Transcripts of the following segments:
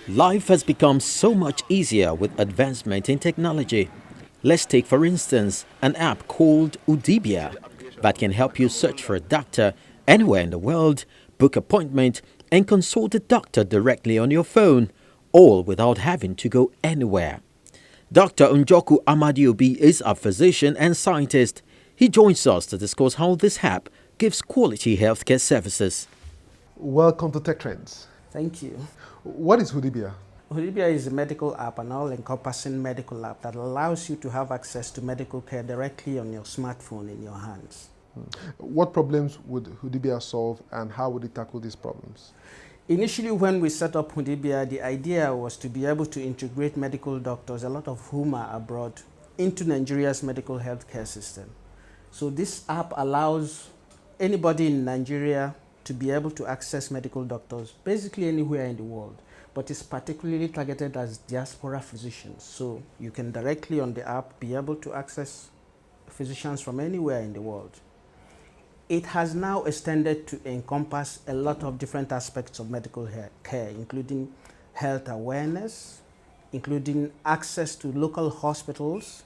Life has become so much easier with advancement in technology. Let's take, for instance, an app called Udibia that can help you search for a doctor anywhere in the world, book appointment, and consult a doctor directly on your phone, all without having to go anywhere. Dr. Njoku Amadiobi is a physician and scientist. He joins us to discuss how this app gives quality healthcare services. Welcome to Tech Trends. Thank you. What is Hudibla? Hudibla is a medical app, an all-encompassing medical app that allows you to have access to medical care directly on your smartphone in your hands. What problems would Hudibla solve and how would it tackle these problems? Initially, when we set up Hudibla, the idea was to be able to integrate medical doctors, a lot of whom are abroad, into Nigeria's medical healthcare system. So this app allows anybody in Nigeria to be able to access medical doctors basically anywhere in the world, but it's particularly targeted as diaspora physicians. So you can directly on the app be able to access physicians from anywhere in the world. It has now extended to encompass a lot of different aspects of medical care, including health awareness, including access to local hospitals.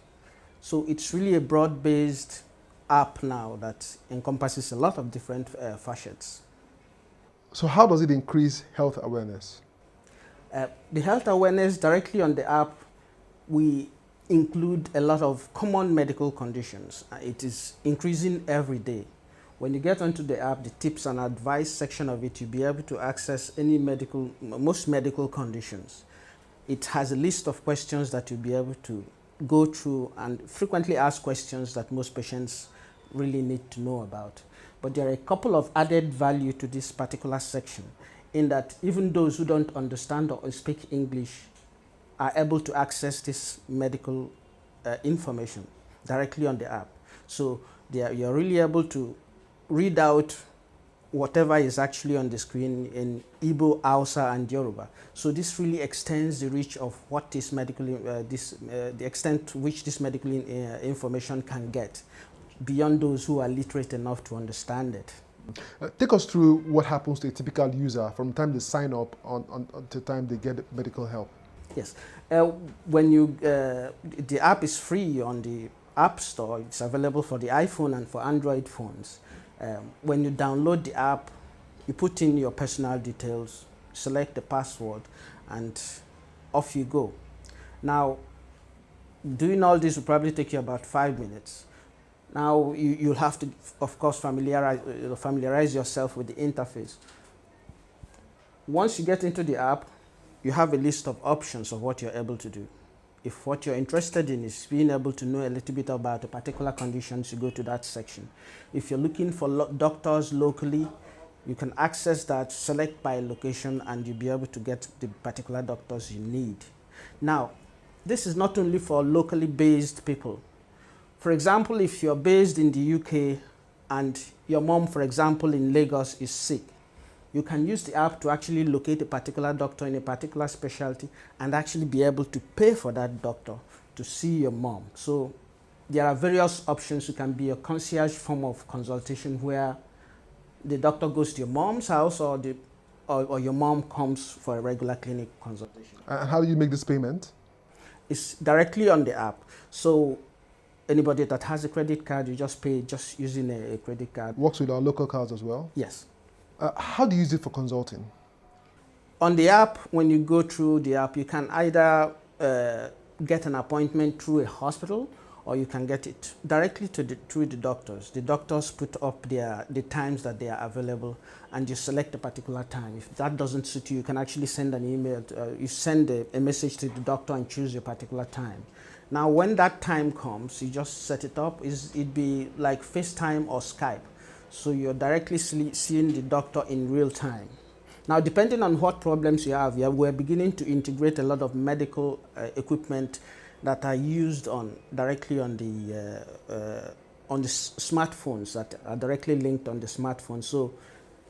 So it's really a broad-based app now that encompasses a lot of different facets. So how does it increase health awareness? The health awareness directly on the app, we include a lot of common medical conditions. It is increasing every day. When you get onto the app, the tips and advice section of it, you'll be able to access most medical conditions. It has a list of questions that you'll be able to go through and frequently ask questions that most patients really need to know about. But there are a couple of added value to this particular section in that even those who don't understand or speak English are able to access this medical information directly on the app. So you're really able to read out whatever is actually on the screen in Igbo, Hausa, and Yoruba. So this really extends the reach of what this the extent to which this medical information can get beyond those who are literate enough to understand it. Take us through what happens to a typical user from the time they sign up to the time they get medical help. Yes, the app is free on the App Store. It's available for the iPhone and for Android phones. When you download the app, you put in your personal details, select the password, and off you go. Now, doing all this will probably take you about 5 minutes. Now, you'll have to, of course, familiarize yourself with the interface. Once you get into the app, you have a list of options of what you're able to do. If what you're interested in is being able to know a little bit about a particular condition, you go to that section. If you're looking for doctors locally, you can access that, select by location, and you'll be able to get the particular doctors you need. Now, this is not only for locally based people. For example, if you're based in the UK and your mom, for example, in Lagos is sick, you can use the app to actually locate a particular doctor in a particular specialty and actually be able to pay for that doctor to see your mom. So there are various options. It can be a concierge form of consultation where the doctor goes to your mom's house or your mom comes for a regular clinic consultation. And how do you make this payment? It's directly on the app. So anybody that has a credit card, you just pay just using a credit card. Works with our local cards as well? Yes. How do you use it for consulting? On the app, when you go through the app, you can either get an appointment through a hospital or you can get it directly through the doctors. The doctors put up the times that they are available and you select a particular time. If that doesn't suit you, you can actually send an email. You send a message to the doctor and choose your particular time. Now, when that time comes, you just set it up. It'd be like FaceTime or Skype. So you're directly seeing the doctor in real time. Now, depending on what problems you have, we're beginning to integrate a lot of medical equipment that are used directly on the smartphones that are directly linked on the smartphone. So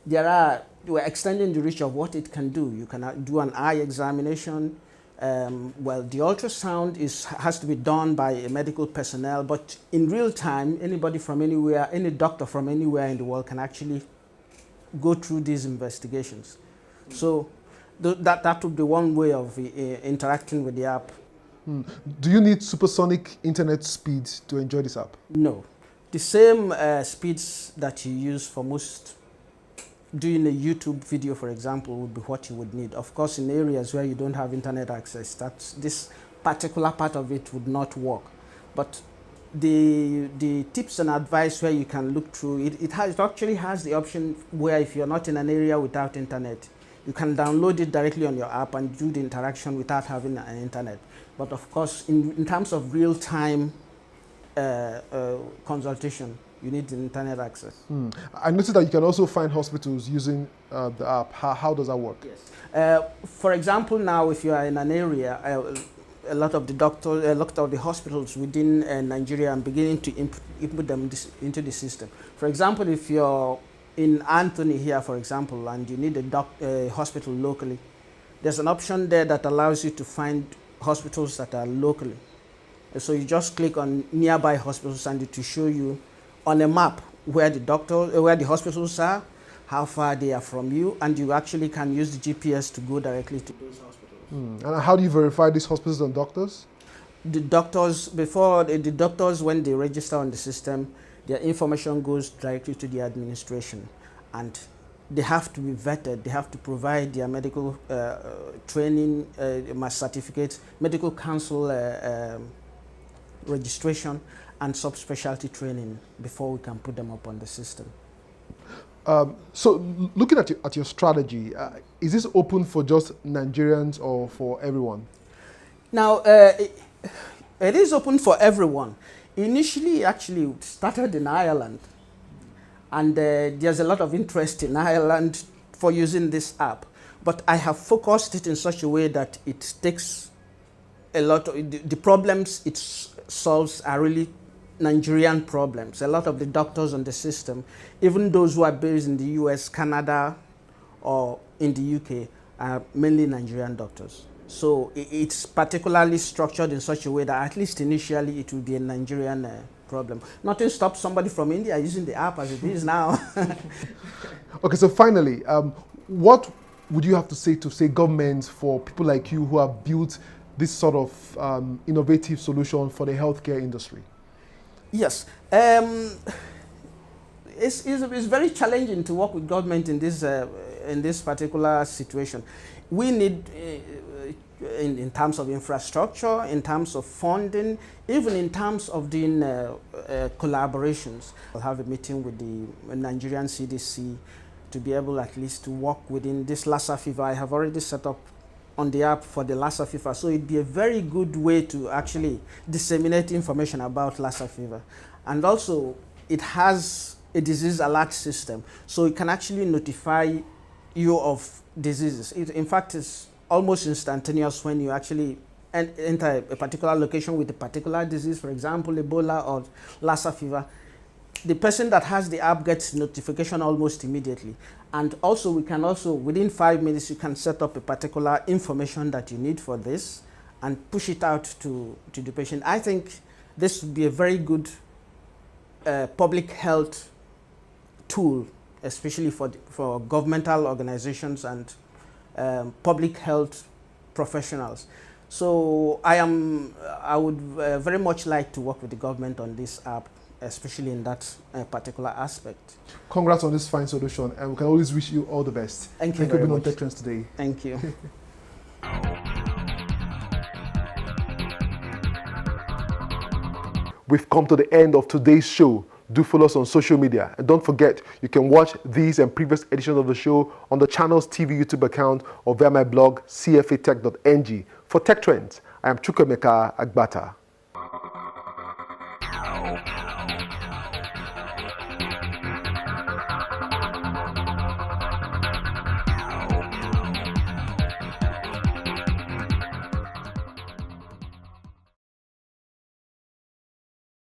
we're extending the reach of what it can do. You can do an eye examination. Well, the ultrasound has to be done by a medical personnel, but in real time, anybody from anywhere, any doctor from anywhere in the world can actually go through these investigations. So That would be one way of interacting with the app. Do you need supersonic internet speed to enjoy this app? No. The same speeds that you use for most doing a YouTube video, for example, would be what you would need. Of course, in areas where you don't have internet access, this particular part of it would not work. But the tips and advice where you can look through, it actually has the option where if you're not in an area without internet, you can download it directly on your app and do the interaction without having an internet. But of course, in terms of real-time consultation, you need the internet access. I noticed that you can also find hospitals using the app. How does that work? Yes. For example, now if you are in an area, a lot of the hospitals within Nigeria are beginning to input them into the system. For example, if you're in Anthony here, for example, and you need a hospital locally, there's an option there that allows you to find hospitals that are locally. So you just click on nearby hospitals and it will show you on a map where the hospitals are, how far they are from you, and you actually can use the GPS to go directly to those hospitals. And how do you verify these hospitals and doctors? The doctors, when they register on the system, their information goes directly to the administration, and they have to be vetted. They have to provide their medical training, certificates, medical council registration, and subspecialty training before we can put them up on the system. So looking at your strategy, is this open for just Nigerians or for everyone? Now, it is open for everyone. Initially, actually, it started in Ireland, and there's a lot of interest in Ireland for using this app. But I have focused it in such a way that it takes a lot of the problems it solves are really Nigerian problems. A lot of the doctors on the system, even those who are based in the US, Canada, or in the UK, are mainly Nigerian doctors. So it's particularly structured in such a way that at least initially it will be a Nigerian problem. Nothing stops somebody from India using the app as it is now. Okay, so finally, what would you have to say governments for people like you who have built this sort of innovative solution for the healthcare industry? Yes, it's very challenging to work with government in this particular situation. We need, in terms of infrastructure, in terms of funding, even in terms of doing collaborations. I'll have a meeting with the Nigerian CDC to be able at least to work within this Lassa fever. I have already set up on the app for the Lassa fever, so it'd be a very good way to actually disseminate information about Lassa fever. And also, it has a disease alert system, so it can actually notify you of diseases. In fact, it's almost instantaneous when you actually enter a particular location with a particular disease, for example, Ebola or Lassa fever. The person that has the app gets notification almost immediately. And also, we can also, within 5 minutes, you can set up a particular information that you need for this and push it out to the patient. I think this would be a very good public health tool, especially for governmental organizations and public health professionals. So I would very much like to work with the government on this app, especially in that particular aspect. Congrats on this fine solution, and we can always wish you all the best. Thank you for being much on Tech Trends today. Thank you. We've come to the end of today's show. Do follow us on social media, and don't forget you can watch these and previous editions of the show on the channel's TV YouTube account or via my blog cfatech.ng. For Tech Trends, I am Chukwemeka Agbata.